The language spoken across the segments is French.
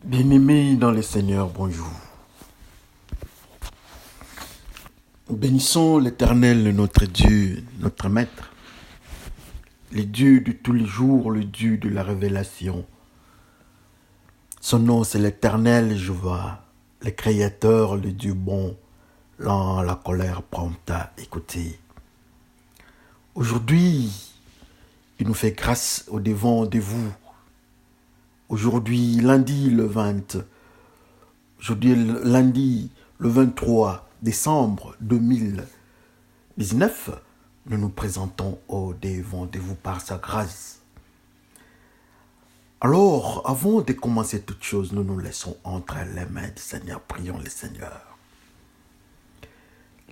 Bien-aimés dans le Seigneur, bonjour. Bénissons l'Éternel, notre Dieu, notre Maître, le Dieu de tous les jours, le Dieu de la révélation. Son nom, c'est l'Éternel Jéhovah, le Créateur, le Dieu bon, lent à la colère, prompt à écouter. Aujourd'hui, il nous fait grâce au devant de vous. Aujourd'hui, lundi le 23 décembre 2019, nous nous présentons au devant de vous par sa grâce. Alors, avant de commencer toute chose, nous nous laissons entre les mains du Seigneur. Prions le Seigneur.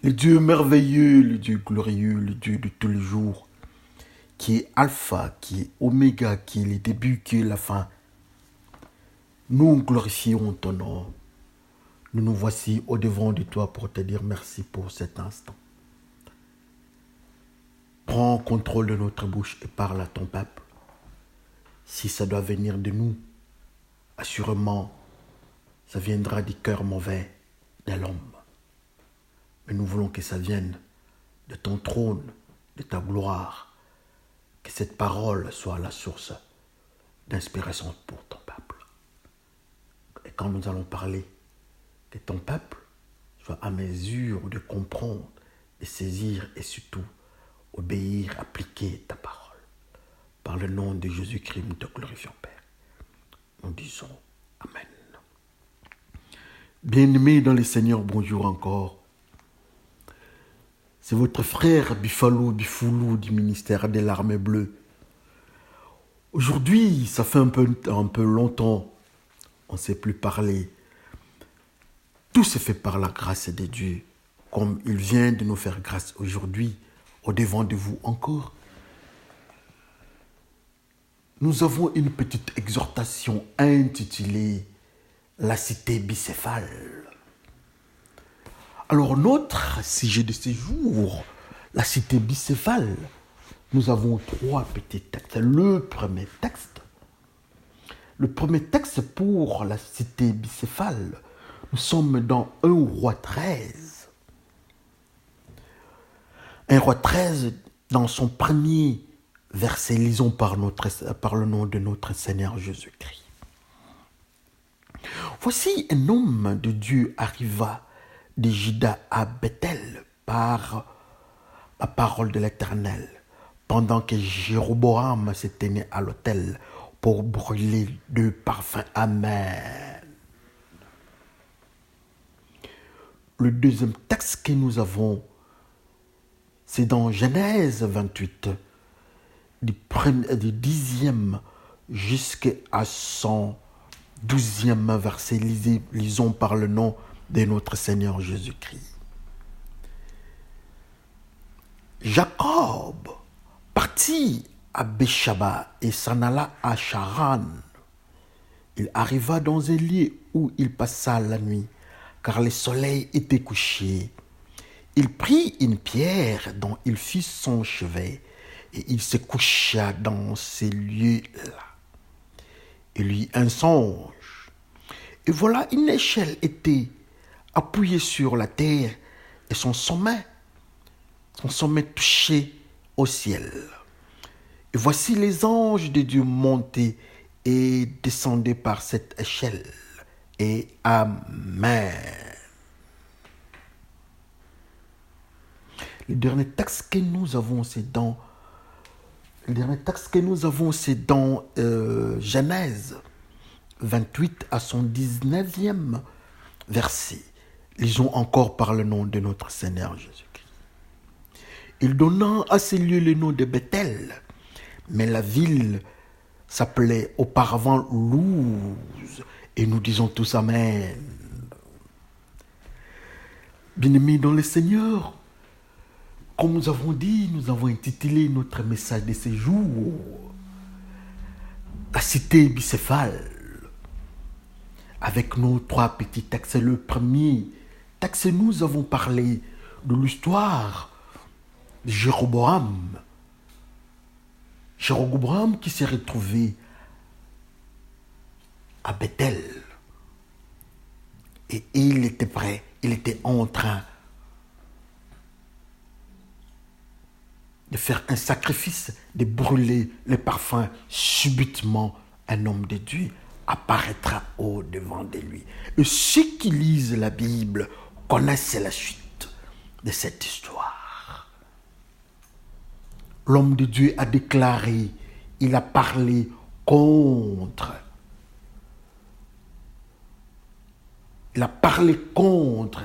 Le Dieu merveilleux, le Dieu glorieux, le Dieu de tous les jours, qui est Alpha, qui est Oméga, qui est le début, qui est la fin. Nous glorifions ton nom. Nous nous voici au devant de toi pour te dire merci pour cet instant. Prends contrôle de notre bouche et parle à ton peuple. Si ça doit venir de nous, assurément, ça viendra du cœur mauvais de l'homme. Mais nous voulons que ça vienne de ton trône, de ta gloire, que cette parole soit la source d'inspiration pour ton peuple. Et quand nous allons parler, que ton peuple soit à mesure de comprendre, de saisir et surtout obéir, appliquer ta parole. Par le nom de Jésus-Christ, nous te glorifions, Père. Nous disons Amen. Bien-aimés dans le Seigneur, bonjour encore. C'est votre frère Bifalo Bifoulou du ministère de l'Armée Bleue. Aujourd'hui, ça fait un peu longtemps, on ne s'est plus parlé. Tout se fait par la grâce de Dieu, comme il vient de nous faire grâce aujourd'hui, au devant de vous encore. Nous avons une petite exhortation intitulée « La cité bicéphale ». Alors notre sujet de ce jour, la cité bicéphale, nous avons trois petits textes. Le premier texte pour la cité bicéphale, nous sommes dans 1 Roi 13. 1 Roi 13, dans son premier verset, lisons par le nom de notre Seigneur Jésus-Christ. Voici un homme de Dieu arriva de Juda à Bethel par la parole de l'Éternel, pendant que Jéroboam se tenait à l'autel pour brûler de parfums. Amen. Le deuxième texte que nous avons, c'est dans Genèse 28, du 10e jusqu'à son 12e verset. Lisons par le nom de notre Seigneur Jésus-Christ. Jacob partit à Béchaba et s'en alla à Charan. Il arriva dans un lieu où il passa la nuit, car le soleil était couché. Il prit une pierre dont il fit son chevet, et il se coucha dans ce lieu-là. Il eut un songe, et voilà une échelle était appuyée sur la terre, et son sommet touchait au ciel. Et voici les anges de Dieu montaient et descendaient par cette échelle. Et Amen. Le dernier texte que nous avons, c'est dans Genèse 28 à son 19e verset. Lisons encore par le nom de notre Seigneur Jésus-Christ. Il donna à ce lieu le nom de Bethel, mais la ville s'appelait auparavant Luz. Et nous disons tous Amen. Bien-aimés dans le Seigneur, comme nous avons dit, nous avons intitulé notre message de ce jour « La cité bicéphale » avec nos trois petits textes. Le premier texte, nous avons parlé de l'histoire de Jéroboam. Jéroboam qui s'est retrouvé à Bethel. Et il était prêt, il était en train de faire un sacrifice, de brûler le parfum. Subitement, un homme de Dieu apparaîtra au-devant de lui. Et ceux qui lisent la Bible connaissent la suite de cette histoire. L'homme de Dieu a déclaré, il a parlé contre. Il a parlé contre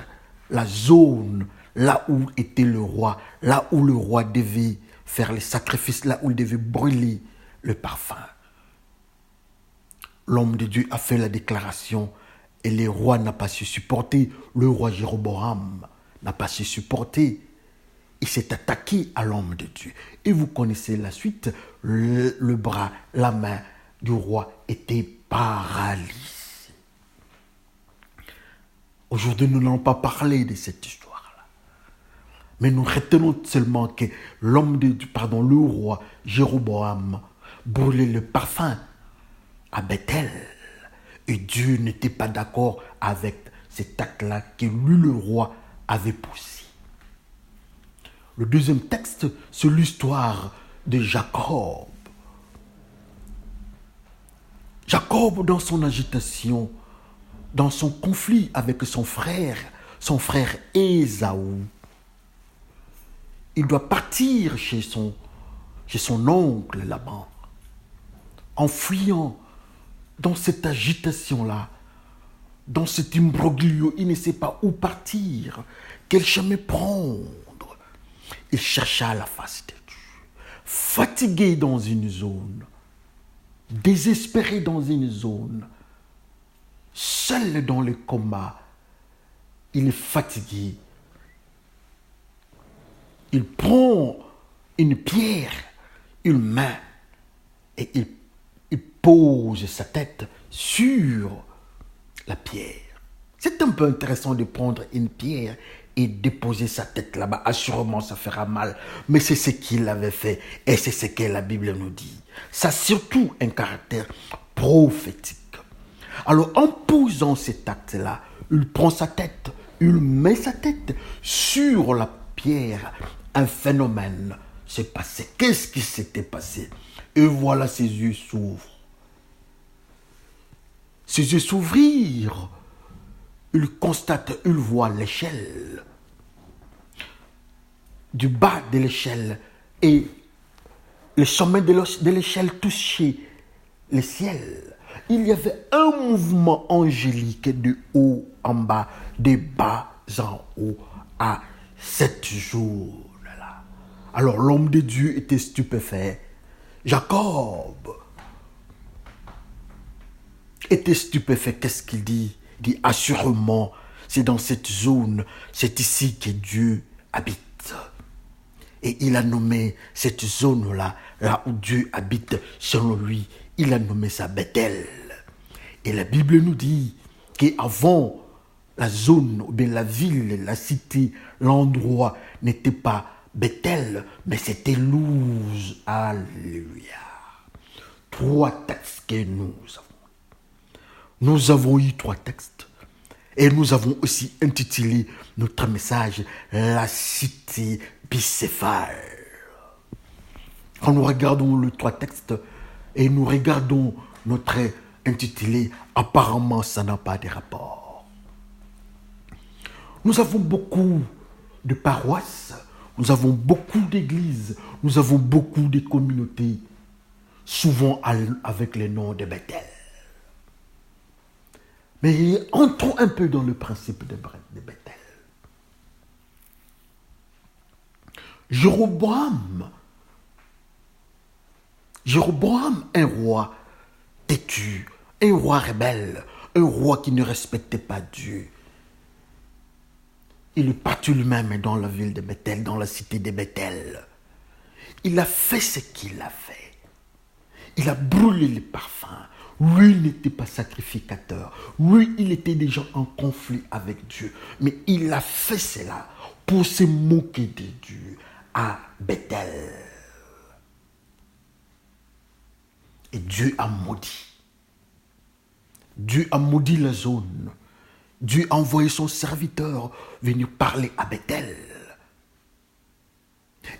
la zone là où était le roi, là où le roi devait faire les sacrifices, là où il devait brûler le parfum. L'homme de Dieu a fait la déclaration et le roi n'a pas su supporter. Le roi Jéroboam n'a pas su supporter. Il s'est attaqué à l'homme de Dieu. Et vous connaissez la suite. Le bras, la main du roi était paralysé. Aujourd'hui, nous n'allons pas parler de cette histoire-là. Mais nous retenons seulement que le roi Jéroboam brûlait le parfum à Bethel. Et Dieu n'était pas d'accord avec cet acte-là que lui, le roi, avait poussé. Le deuxième texte, c'est l'histoire de Jacob. Jacob, dans son agitation, dans son conflit avec son frère Ésaü, il doit partir chez son oncle Laban. En fuyant dans cette agitation-là, dans cet imbroglio, il ne sait pas où partir, quel chemin prendre. Il chercha la face de Dieu. Fatigué dans une zone, désespéré dans une zone, seul dans le coma, il est fatigué. Il prend une pierre, une main, et il pose sa tête sur la pierre. C'est un peu intéressant de prendre une pierre et déposer sa tête là-bas. Assurément, ça fera mal. Mais c'est ce qu'il avait fait et c'est ce que la Bible nous dit. Ça a surtout un caractère prophétique. Alors, en posant cet acte-là, il prend sa tête, il met sa tête sur la pierre. Un phénomène s'est passé. Qu'est-ce qui s'était passé? Et voilà, ses yeux s'ouvrent. Ses yeux s'ouvrirent. Il constate, il voit l'échelle. Du bas de l'échelle et le sommet de l'échelle touchait le ciel. Il y avait un mouvement angélique de haut en bas, de bas en haut, à cette jour-là. Alors l'homme de Dieu était stupéfait. Jacob était stupéfait. Qu'est-ce qu'il dit? Il dit assurément, c'est dans cette zone, c'est ici que Dieu habite. Et il a nommé cette zone-là, là où Dieu habite, selon lui, il a nommé ça Bethel. Et la Bible nous dit qu'avant, la zone, ou bien la ville, la cité, l'endroit n'était pas Bethel, mais c'était Luz. Alléluia. 3 textes que nous avons. Nous avons eu 3 textes. Et nous avons aussi intitulé notre message « La cité bicéphale ». Quand nous regardons les 3 textes et nous regardons notre intitulé, apparemment ça n'a pas de rapport. Nous avons beaucoup de paroisses, nous avons beaucoup d'églises, nous avons beaucoup de communautés, souvent avec le nom de Bethel. Mais entrons un peu dans le principe de Bethel. Jéroboam, un roi têtu, un roi rebelle, un roi qui ne respectait pas Dieu. Il est parti lui-même dans la ville de Bethel, dans la cité de Bethel. Il a fait ce qu'il a fait. Il a brûlé les parfums. Lui, il n'était pas sacrificateur. Lui, il était déjà en conflit avec Dieu. Mais il a fait cela pour se moquer de Dieu à Bethel. Et Dieu a maudit. Dieu a maudit la zone. Dieu a envoyé son serviteur venir parler à Bethel.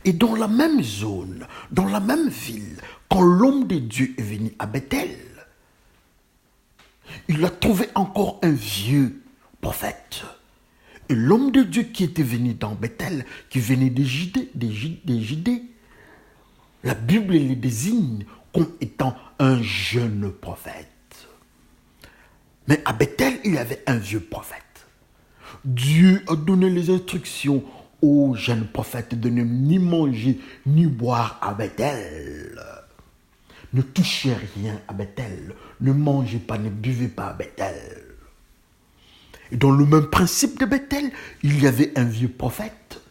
Et dans la même zone, dans la même ville, quand l'homme de Dieu est venu à Bethel, il a trouvé encore un vieux prophète. Et l'homme de Dieu qui était venu dans Bethel, qui venait des Judées, la Bible les désigne comme étant un jeune prophète. Mais à Bethel, il y avait un vieux prophète. Dieu a donné les instructions aux jeunes prophètes de ne ni manger ni boire à Bethel. Ne touchez rien à Bethel. Ne mangez pas, ne buvez pas à Bethel. Et dans le même principe de Bethel, il y avait un vieux prophète.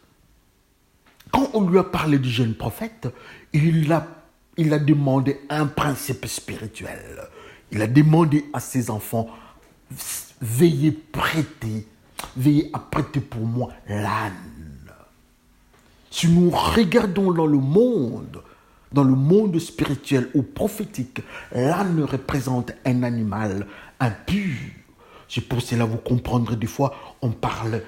Quand on lui a parlé du jeune prophète, il a demandé un principe spirituel. Il a demandé à ses enfants, veillez à prêter pour moi l'âne. Si nous regardons dans le monde spirituel ou prophétique, l'âne représente un animal impur. C'est pour cela que vous comprendrez des fois, on parle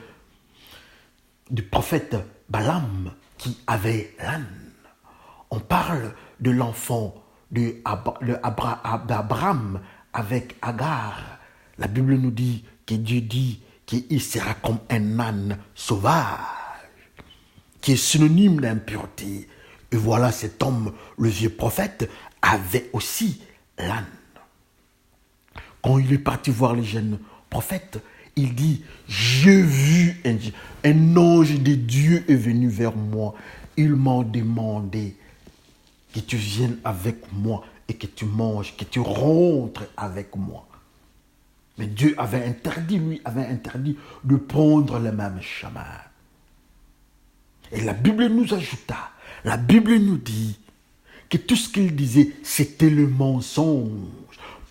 du prophète Balaam qui avait l'âne. On parle de l'enfant d'Abraham avec Agar. La Bible nous dit que Dieu dit qu'il sera comme un âne sauvage, qui est synonyme d'impureté. Et voilà, cet homme, le vieux prophète, avait aussi l'âne. Quand il est parti voir les jeunes prophètes, il dit, j'ai vu un ange de Dieu est venu vers moi. Il m'a demandé que tu viennes avec moi et que tu manges, que tu rentres avec moi. Mais Dieu avait interdit de prendre le même chemin. Et la Bible nous ajouta, la Bible nous dit que tout ce qu'il disait, c'était le mensonge.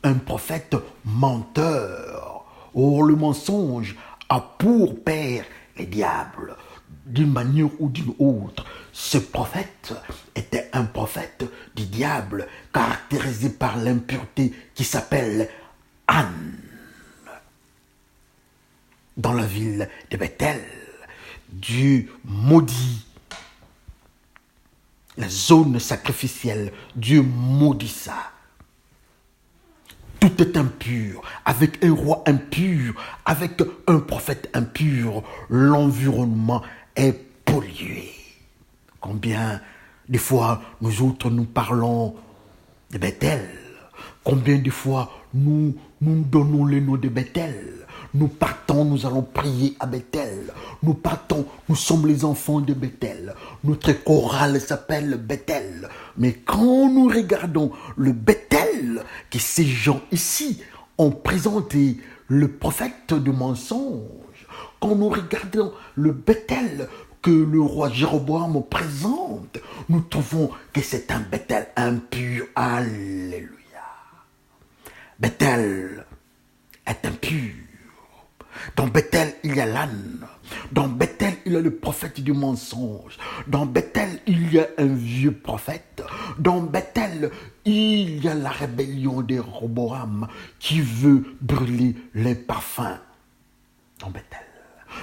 Un prophète menteur. Or, le mensonge a pour père les diables. D'une manière ou d'une autre, ce prophète était un prophète du diable, caractérisé par l'impureté qui s'appelle Anne. Dans la ville de Bethel, Dieu maudit la zone sacrificielle. Dieu maudit ça. Tout est impur. Avec un roi impur, avec un prophète impur, l'environnement est pollué. Combien de fois nous autres nous parlons de Bethel? Combien de fois nous donnons le nom de Bethel? Nous partons, nous allons prier à Bethel. Nous partons, nous sommes les enfants de Bethel. Notre chorale s'appelle Bethel. Mais quand nous regardons le Bethel que ces gens ici ont présenté, le prophète de mensonge, quand nous regardons le Bethel que le roi Jéroboam présente, nous trouvons que c'est un Bethel impur. Alléluia. Bethel est impur. Dans Bethel, il y a l'âne. Dans Bethel, il y a le prophète du mensonge. Dans Bethel, il y a un vieux prophète. Dans Bethel, il y a la rébellion de Jéroboam qui veut brûler les parfums. Dans Bethel.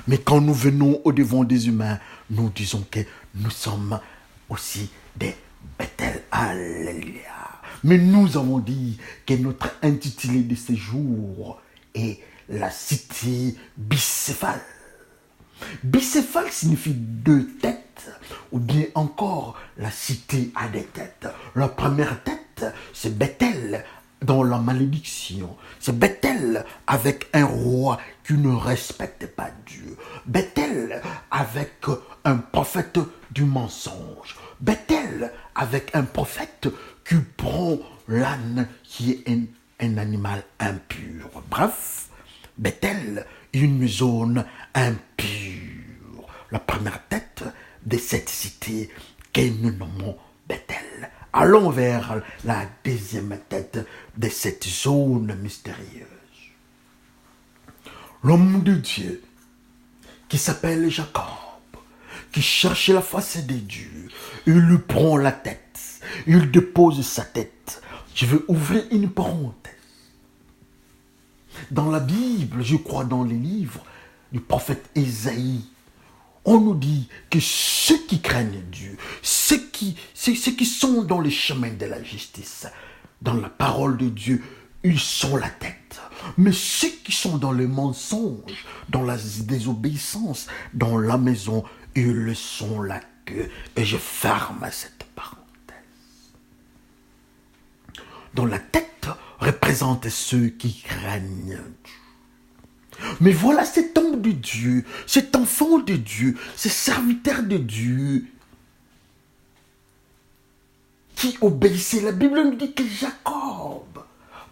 Mais quand nous venons au devant des humains, nous disons que nous sommes aussi des Bethel. Alléluia. Mais nous avons dit que notre intitulé de ce jour est la cité bicéphale. Bicéphale signifie deux têtes, ou bien encore la cité a des têtes. La première tête, c'est Bethel dans la malédiction. C'est Bethel avec un roi qui ne respecte pas Dieu. Bethel avec un prophète du mensonge. Bethel avec un prophète qui prend l'âne qui est un animal impur. Bref, Bethel, une zone impure. La première tête de cette cité que nous nommons Bethel. Allons vers la deuxième tête de cette zone mystérieuse. L'homme de Dieu qui s'appelle Jacob, qui cherche la face de Dieu, il lui prend la tête, il dépose sa tête. Je vais ouvrir une parenthèse. dans la Bible, je crois dans les livres du prophète Ésaïe, on nous dit que ceux qui craignent Dieu, ceux qui sont dans les chemins de la justice, dans la parole de Dieu, ils sont la tête. Mais ceux qui sont dans le mensonge, dans la désobéissance, dans la maison, ils sont la queue. Et je ferme cette parenthèse. Donc la tête représente ceux qui craignent Dieu. Mais voilà cet homme de Dieu, cet enfant de Dieu, ce serviteur de Dieu qui obéissait. La Bible nous dit que Jacob,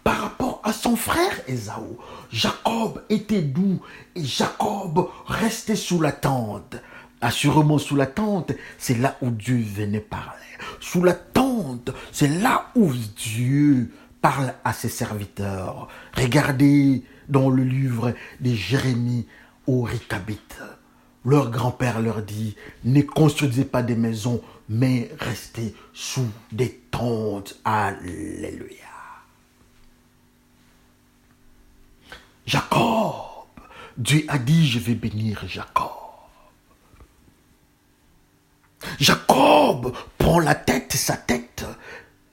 par rapport à son frère Ésaü, Jacob était doux et Jacob restait sous la tente. Assurément sous la tente, c'est là où Dieu venait parler. Sous la tente, c'est là où Dieu parle à ses serviteurs. Regardez dans le livre de Jérémie aux Récabites. Leur grand-père leur dit, ne construisez pas des maisons, mais restez sous des tentes. Alléluia. Jacob, Dieu a dit, je vais bénir Jacob. Jacob prend la tête, sa tête,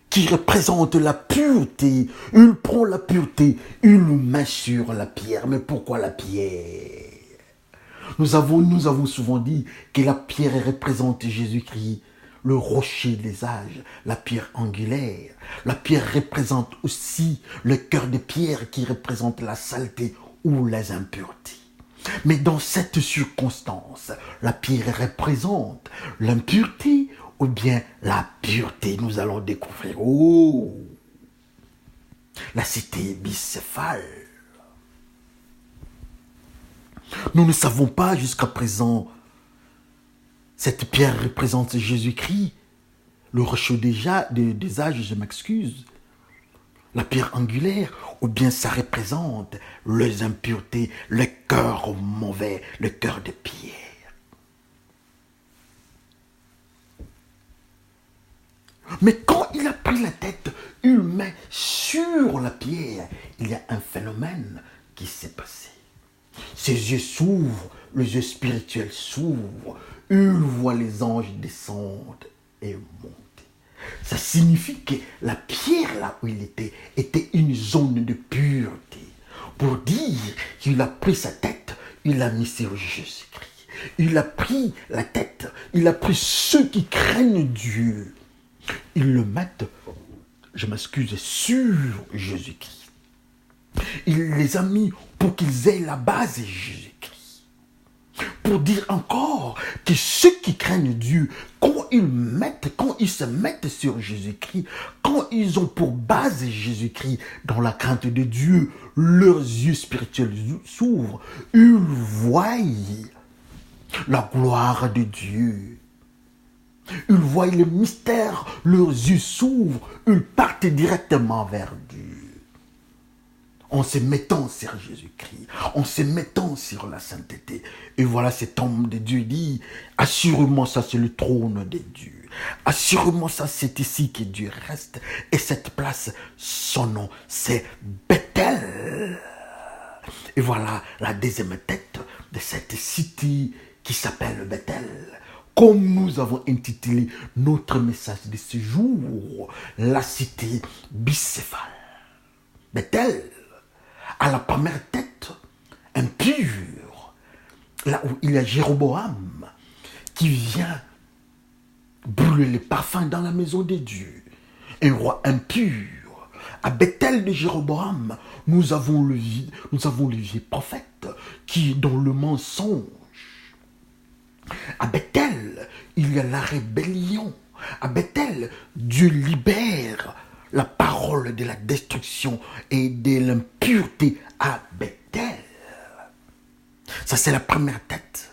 qui représente la pureté. Il prend la pureté, il met sur la pierre. Mais pourquoi la pierre? Nous avons souvent dit que la pierre représente Jésus-Christ, le rocher des âges, la pierre angulaire. La pierre représente aussi le cœur de pierre qui représente la saleté ou les impuretés. Mais dans cette circonstance, la pierre représente l'impureté ou bien la pureté. Nous allons découvrir. Oh, la cité bicéphale. Nous ne savons pas jusqu'à présent. Cette pierre représente Jésus-Christ, le rocher des âges, je m'excuse. La pierre angulaire, ou bien ça représente les impuretés, le cœur mauvais, le cœur de pierre. Mais quand il a pris la tête, il met sur la pierre, il y a un phénomène qui s'est passé. Ses yeux s'ouvrent, les yeux spirituels s'ouvrent, il voit les anges descendre et monter. Ça signifie que la pierre là où il était une zone de pureté. Pour dire qu'il a pris sa tête, il l'a mis sur Jésus-Christ. Il a pris la tête, il a pris ceux qui craignent Dieu. Ils le mettent, je m'excuse, sur Jésus-Christ. Il les a mis pour qu'ils aient la base de Jésus-Christ. Pour dire encore que ceux qui craignent Dieu, quand ils se mettent sur Jésus-Christ, quand ils ont pour base Jésus-Christ dans la crainte de Dieu, leurs yeux spirituels s'ouvrent, ils voient la gloire de Dieu. Ils voient le mystère, leurs yeux s'ouvrent, ils partent directement vers Dieu. En se mettant sur Jésus-Christ, en se mettant sur la sainteté. Et voilà cet homme de Dieu dit, assurément ça c'est le trône de Dieu. Assurément ça c'est ici que Dieu reste. Et cette place, son nom, c'est Bethel. Et voilà la deuxième tête de cette cité qui s'appelle Bethel. Comme nous avons intitulé notre message de ce jour, la cité bicéphale. Bethel. À la première tête, impure, là où il y a Jéroboam, qui vient brûler les parfums dans la maison de Dieu. Un roi impur. À Bethel de Jéroboam, nous avons le vieux prophète qui est dans le mensonge. À Bethel, il y a la rébellion. À Bethel, Dieu libère la parole de la destruction et de l'impureté à Bethel. Ça, c'est la première tête.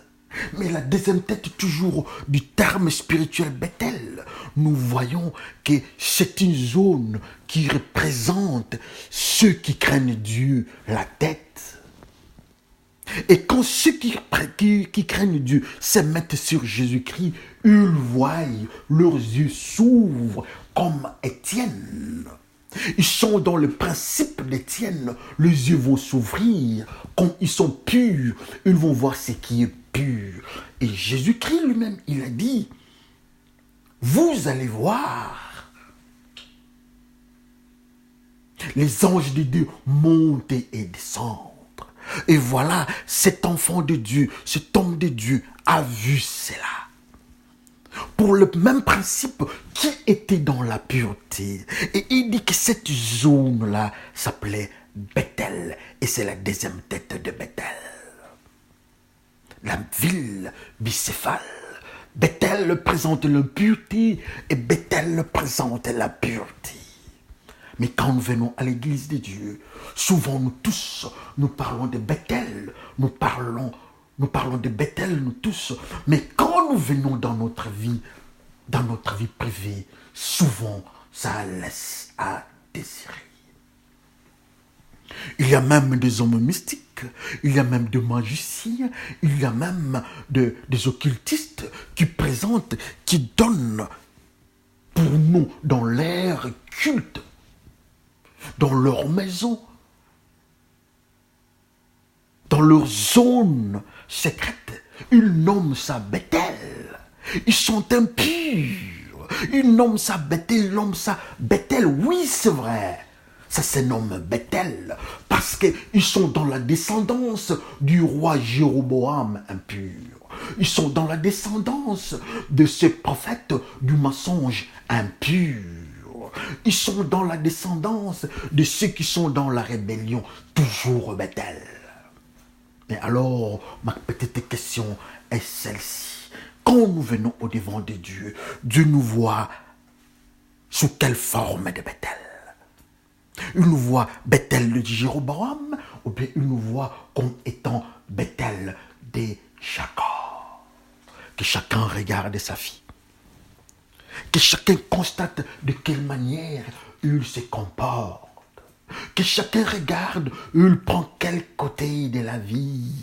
Mais la deuxième tête, toujours du terme spirituel Bethel, nous voyons que c'est une zone qui représente ceux qui craignent Dieu, la tête. Et quand ceux qui craignent Dieu se mettent sur Jésus-Christ, ils voient, leurs yeux s'ouvrent comme Étienne. Ils sont dans le principe d'Étienne. Les yeux vont s'ouvrir. Quand ils sont purs, ils vont voir ce qui est pur. Et Jésus-Christ lui-même, il a dit, vous allez voir les anges de Dieu monter et descendre. Et voilà, cet enfant de Dieu, cet homme de Dieu a vu cela. Pour le même principe qui était dans la pureté. Et il dit que cette zone-là s'appelait Bethel. Et c'est la deuxième tête de Bethel. La ville bicéphale. Bethel représente l'impureté et Bethel représente la pureté. Mais quand nous venons à l'église de Dieu, souvent nous tous, nous parlons de Bethel, nous parlons de Bethel, nous tous. Mais quand nous venons dans notre vie privée, souvent ça laisse à désirer. Il y a même des hommes mystiques, il y a même des magiciens, il y a même des occultistes qui présentent, qui donnent pour nous dans l'air culte, dans leur maison, dans leur zone secrète. Ils nomment ça Bethel. Ils sont impurs. Ils nomment ça Bethel, ils nomment ça Bethel. Oui, c'est vrai. Ça se nomme Bethel parce qu'ils sont dans la descendance du roi Jéroboam impur. Ils sont dans la descendance de ce prophète du mensonge impur. Ils sont dans la descendance de ceux qui sont dans la rébellion, toujours Bethel. Mais alors, ma petite question est celle-ci. Quand nous venons au devant de Dieu, Dieu nous voit sous quelle forme de Bethel? Il nous voit Bethel de Jéroboam, ou bien il nous voit comme étant Bethel de Jacob. Que chacun regarde sa vie. Que chacun constate de quelle manière il se comporte. Que chacun regarde, il prend quel côté de la vie.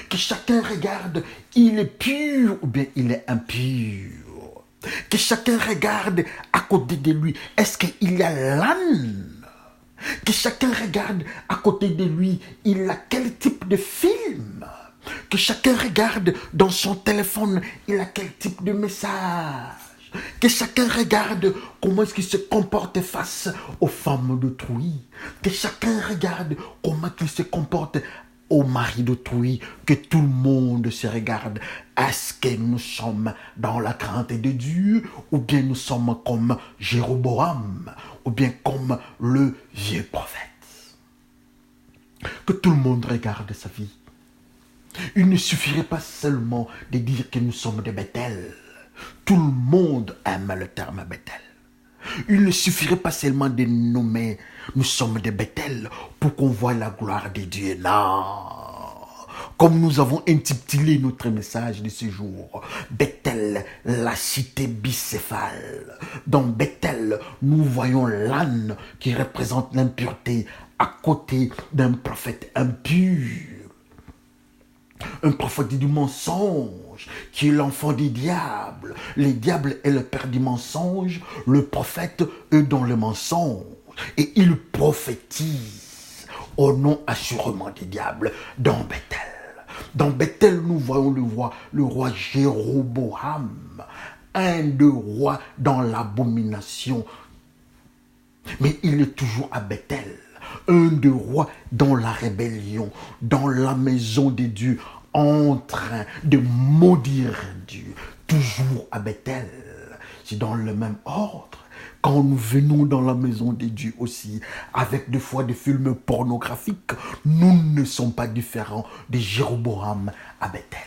Que chacun regarde, il est pur ou bien il est impur. Que chacun regarde à côté de lui, est-ce qu'il y a l'âne? Que chacun regarde à côté de lui, il a quel type de film? Que chacun regarde dans son téléphone, il a quel type de message? Que chacun regarde comment est-ce qu'il se comporte face aux femmes d'autrui. Que chacun regarde comment il se comporte au mari d'autrui. Que tout le monde se regarde. Est-ce que nous sommes dans la crainte de Dieu ou bien nous sommes comme Jéroboam ou bien comme le vieux prophète? Que tout le monde regarde sa vie. Il ne suffirait pas seulement de dire que nous sommes de Bethel. Tout le monde aime le terme Bethel. Il ne suffirait pas seulement de nommer nous sommes de Bethel pour qu'on voie la gloire de Dieu. Non. Comme nous avons intitulé notre message de ce jour, Bethel, la cité bicéphale. Dans Bethel, nous voyons l'âne qui représente l'impureté à côté d'un prophète impur. Un prophète du mensonge, qui est l'enfant des diables. Les diables est le père du mensonge, le prophète est dans le mensonge. Et il prophétise au nom assurément des diables dans Bethel. Dans Bethel, nous voyons le roi Jéroboam, un des rois dans l'abomination. Mais il est toujours à Bethel. Un des rois dans la rébellion, dans la maison de Dieu, en train de maudire Dieu, toujours à Bethel. C'est dans le même ordre. Quand nous venons dans la maison de Dieu aussi, avec des fois des films pornographiques, nous ne sommes pas différents de Jéroboam à Bethel.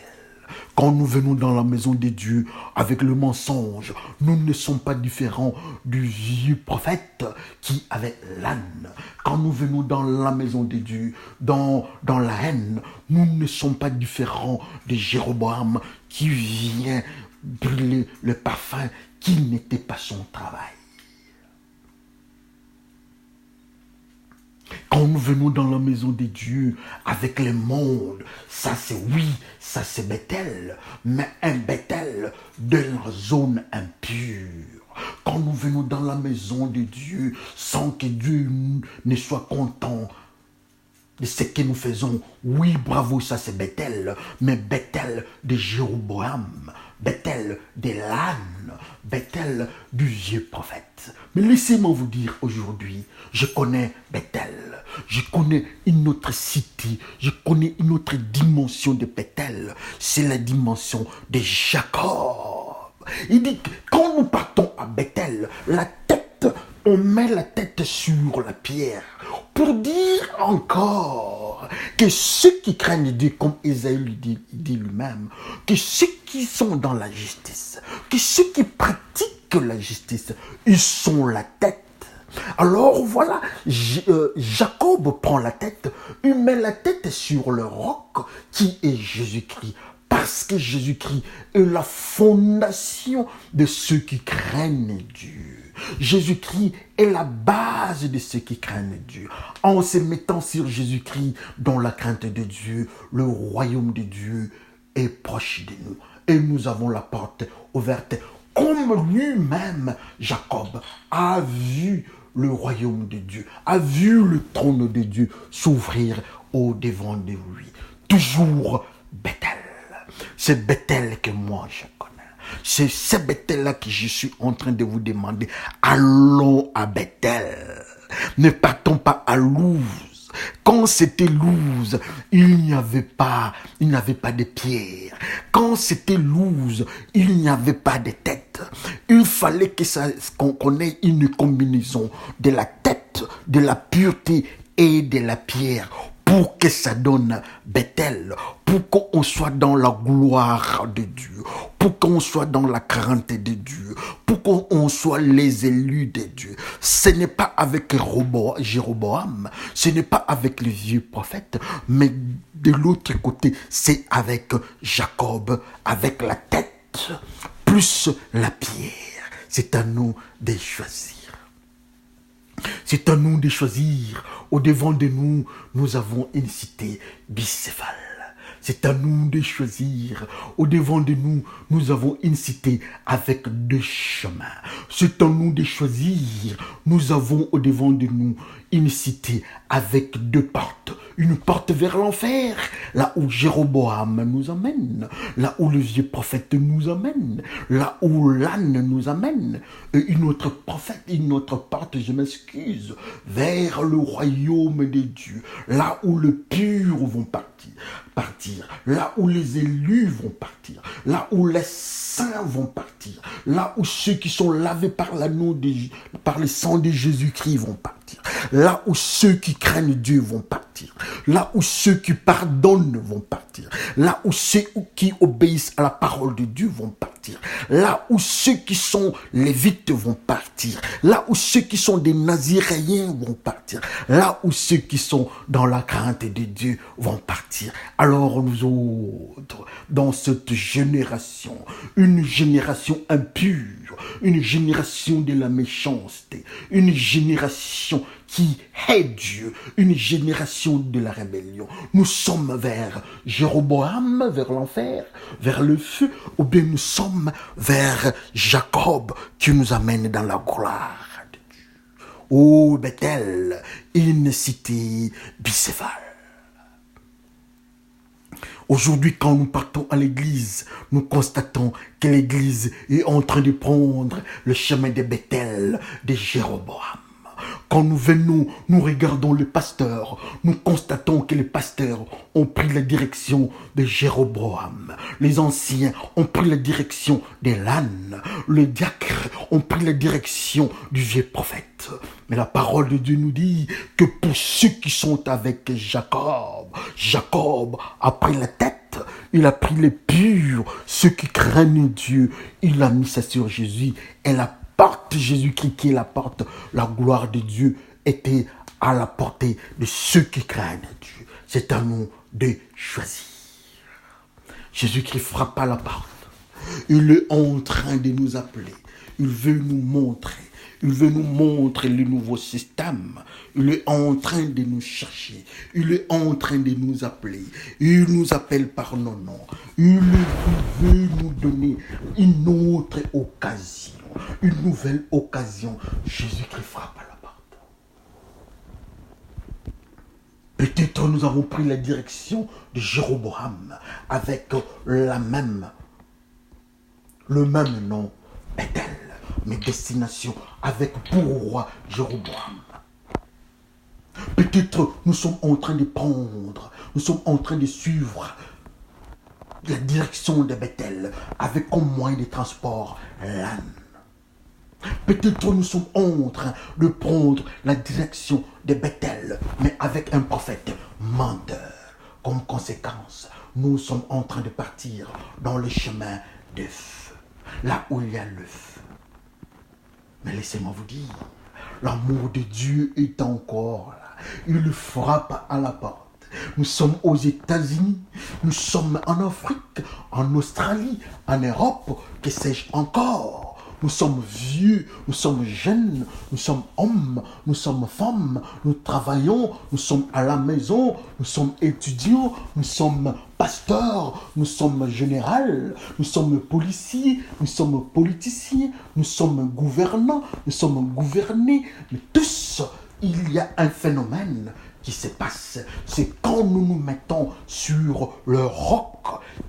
Quand nous venons dans la maison de Dieu avec le mensonge, nous ne sommes pas différents du vieux prophète qui avait l'âne. Quand nous venons dans la maison de Dieu, dans la haine, nous ne sommes pas différents de Jéroboam qui vient brûler le parfum qui n'était pas son travail. Quand nous venons dans la maison de Dieu avec le monde, ça c'est oui, ça c'est Bethel, mais un Bethel de la zone impure. Quand nous venons dans la maison de Dieu, sans que Dieu ne soit content de ce que nous faisons. Oui, bravo, ça c'est Bethel, mais Bethel de Jéroboam, Bethel de l'âne, Bethel du vieux prophète. Mais laissez-moi vous dire aujourd'hui, je connais Bethel, je connais une autre cité, je connais une autre dimension de Bethel, c'est la dimension de Jacob. Il dit que quand nous partons à Bethel, on met la tête sur la pierre pour dire encore que ceux qui craignent Dieu, comme Isaïe dit lui-même, que ceux qui sont dans la justice, que ceux qui pratiquent la justice, ils sont la tête. Alors voilà, Jacob prend la tête, il met la tête sur le roc qui est Jésus-Christ. Parce que Jésus-Christ est la fondation de ceux qui craignent Dieu. Jésus-Christ est la base de ceux qui craignent Dieu. En se mettant sur Jésus-Christ dans la crainte de Dieu, le royaume de Dieu est proche de nous. Et nous avons la porte ouverte. Comme lui-même, Jacob, a vu le royaume de Dieu, a vu le trône de Dieu s'ouvrir au devant de lui. Toujours Bethel. C'est Bethel que moi je connais. C'est ce Bethel-là que je suis en train de vous demander. Allons à Bethel. Ne partons pas à Luz. Quand c'était Luz, il n'y avait pas de pierre. Quand c'était Luz, il n'y avait pas de tête. Il fallait qu'on ait une combinaison de la tête, de la pureté et de la pierre pour que ça donne Bethel, pour qu'on soit dans la gloire de Dieu, pour qu'on soit dans la crainte de Dieu, pour qu'on soit les élus de Dieu. Ce n'est pas avec Jéroboam, ce n'est pas avec les vieux prophètes, mais de l'autre côté, c'est avec Jacob, avec la tête, plus la pierre. C'est à nous de choisir. C'est à nous de choisir. Au devant de nous, nous avons une cité bicéphale. C'est à nous de choisir. Au devant de nous, nous avons une cité avec deux chemins. C'est à nous de choisir. Nous avons au devant de nous une cité avec deux portes. Une porte vers l'enfer, là où Jéroboam nous amène, là où le vieux prophète nous amène, là où l'âne nous amène, et une autre porte, je m'excuse, vers le royaume de Dieu, là où les purs vont partir, là où les élus vont partir, là où les saints vont partir, là où ceux qui sont lavés par le sang de Jésus-Christ vont partir, là où ceux qui craignent Dieu vont partir, là où ceux qui pardonnent vont partir, là où ceux qui obéissent à la parole de Dieu vont partir, là où ceux qui sont lévites vont partir, là où ceux qui sont des naziréens vont partir, là où ceux qui sont dans la crainte de Dieu vont partir. Alors nous autres, dans cette génération, une génération impure, une génération de la méchanceté, une génération qui hait Dieu, une génération de la rébellion. Nous sommes vers Jéroboam, vers l'enfer, vers le feu, ou bien nous sommes vers Jacob qui nous amène dans la gloire de Dieu. Ô Bethel, une cité bicéphale. Aujourd'hui, quand nous partons à l'église, nous constatons que l'église est en train de prendre le chemin de Bethel, de Jéroboam. Quand nous venons, nous regardons le pasteur, nous constatons que les pasteurs ont pris la direction de Jéroboam. Les anciens ont pris la direction de l'âne. Les diacres ont pris la direction du vieux prophète. Mais la parole de Dieu nous dit que pour ceux qui sont avec Jacob, Jacob a pris la tête, il a pris les purs, ceux qui craignent Dieu, il a mis ça sur Jésus et la porte Jésus-Christ qui est la porte, la gloire de Dieu était à la portée de ceux qui craignent Dieu. C'est à nous de choisir. Jésus-Christ frappe à la porte. Il est en train de nous appeler. Il veut nous montrer. Il veut nous montrer le nouveau système. Il est en train de nous chercher. Il est en train de nous appeler. Il nous appelle par nos noms. Il veut nous donner une autre occasion. Une nouvelle occasion. Jésus-Christ frappe à la porte. Peut-être nous avons pris la direction de Jéroboam avec le même nom, Bethel, mais destination avec pour roi Jéroboam. Peut-être nous sommes en train de prendre, nous sommes en train de suivre la direction de Bethel avec comme moyen de transport l'âne. Peut-être nous sommes en train de prendre la direction de Bethel, mais avec un prophète menteur. Comme conséquence, nous sommes en train de partir dans le chemin de feu, là où il y a le feu. Mais laissez-moi vous dire, l'amour de Dieu est encore là. Il frappe à la porte. Nous sommes aux États-Unis, nous sommes en Afrique, en Australie, en Europe, que sais-je encore. Nous sommes vieux, nous sommes jeunes, nous sommes hommes, nous sommes femmes, nous travaillons, nous sommes à la maison, nous sommes étudiants, nous sommes pasteurs, nous sommes généraux, nous sommes policiers, nous sommes politiciens, nous sommes gouvernants, nous sommes gouvernés. Mais tous, il y a un phénomène qui se passe, c'est quand nous nous mettons sur le roc.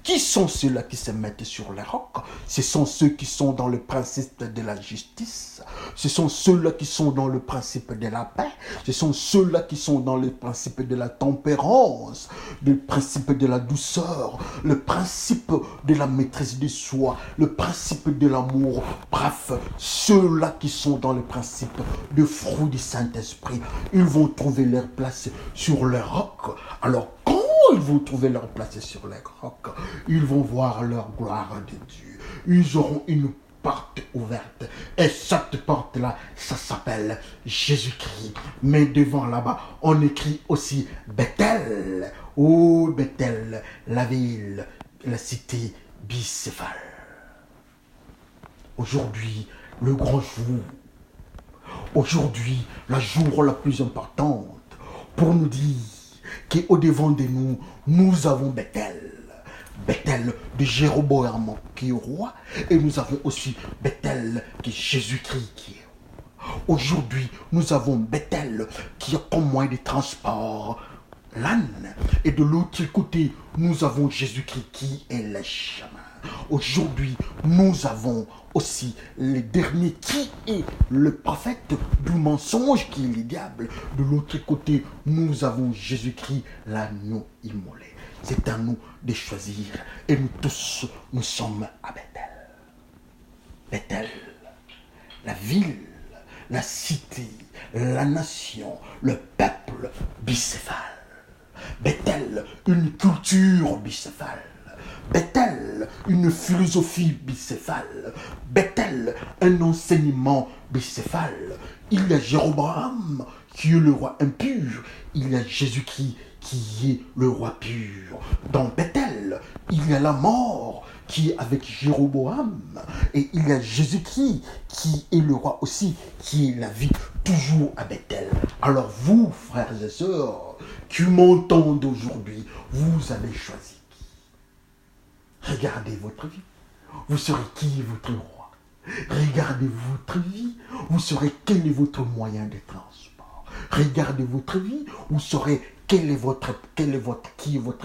Qui sont ceux-là qui se mettent sur le roc? Ce sont ceux qui sont dans le principe de la justice. Ce sont ceux-là qui sont dans le principe de la paix. Ce sont ceux-là qui sont dans le principe de la tempérance, le principe de la douceur, le principe de la maîtrise de soi, le principe de l'amour. Bref, ceux-là qui sont dans le principe de fruit du Saint-Esprit, ils vont trouver leur place sur le roc. Alors, quand ils vont trouver leur place sur les rocs, ils vont voir leur gloire de Dieu. Ils auront une porte ouverte. Et cette porte-là, ça s'appelle Jésus-Christ. Mais devant là-bas, on écrit aussi Bethel. Oh, Bethel, la ville, la cité bicéphale. Aujourd'hui, le grand jour. Aujourd'hui, la jour la plus importante pour nous dire qu'au-devant de nous, nous avons Bethel. Bethel de Jéroboam qui est roi. Et nous avons aussi Bethel qui est Jésus-Christ qui est roi. Aujourd'hui, nous avons Bethel qui a comme moyen de transport l'âne. Et de l'autre côté, nous avons Jésus-Christ qui est le chemin. Aujourd'hui, nous avons aussi le dernier qui est le prophète du mensonge qui est le diable. De l'autre côté, nous avons Jésus-Christ, l'agneau immolé. C'est à nous de choisir. Et nous tous, nous sommes à Bethel. Bethel, la ville, la cité, la nation, le peuple bicéphale. Bethel, une culture bicéphale. Bethel, une philosophie bicéphale. Bethel, un enseignement bicéphale. Il y a Jéroboam qui est le roi impur. Il y a Jésus-Christ qui est le roi pur. Dans Bethel, il y a la mort qui est avec Jéroboam. Et il y a Jésus-Christ qui est le roi aussi, qui est la vie, toujours à Bethel. Alors vous, frères et sœurs, qui m'entendent aujourd'hui, vous avez choisi. Regardez votre vie. Vous saurez qui est votre roi. Regardez votre vie. Vous saurez quel est votre moyen de transport. Regardez votre vie. Vous saurez qui est votre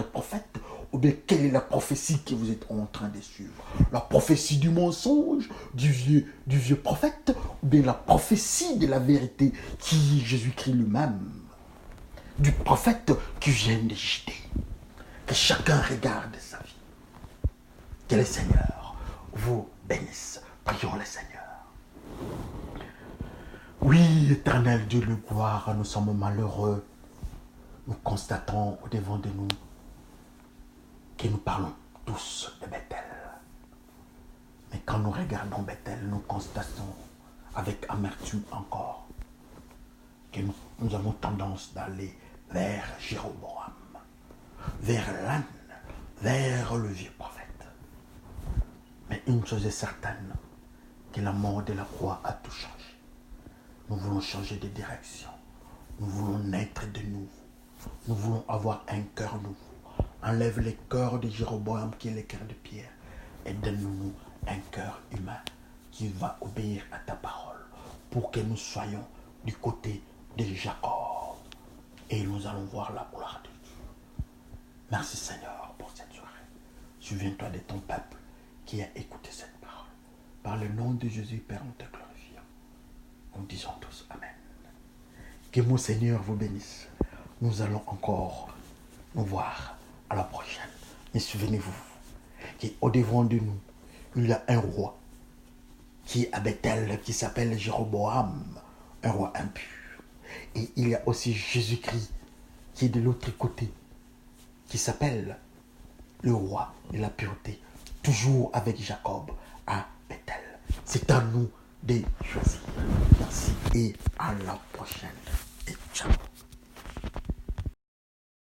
prophète. Ou bien quelle est la prophétie que vous êtes en train de suivre. La prophétie du mensonge, du vieux prophète. Ou bien la prophétie de la vérité qui est Jésus-Christ lui-même. Du prophète qui vient de Judée. Que chacun regarde sa vie. Que le Seigneur vous bénisse. Prions le Seigneur. Oui, éternel Dieu de gloire, nous sommes malheureux. Nous constatons au-devant de nous que nous parlons tous de Bethel. Mais quand nous regardons Bethel, nous constatons avec amertume encore que nous avons tendance d'aller vers Jéroboam, vers l'âne, vers le vieux prophète. Mais une chose est certaine, que la mort de la croix a tout changé. Nous voulons changer de direction. Nous voulons naître de nouveau. Nous voulons avoir un cœur nouveau. Enlève le cœur de Jéroboam qui est le cœur de pierre et donne-nous un cœur humain qui va obéir à ta parole pour que nous soyons du côté de Jacob. Et nous allons voir la gloire de Dieu. Merci Seigneur pour cette soirée. Souviens-toi de ton peuple qui a écouté cette parole. Par le nom de Jésus, Père, nous te glorifions. Nous disons tous Amen. Que mon Seigneur vous bénisse. Nous allons encore nous voir à la prochaine. Mais souvenez-vous qu'au-devant de nous, il y a un roi qui est à Bethel, qui s'appelle Jéroboam, un roi impur. Et il y a aussi Jésus-Christ qui est de l'autre côté, qui s'appelle le roi de la pureté, toujours avec Jacob à Bethel. C'est à nous de choisir. Merci et à la prochaine. Et ciao.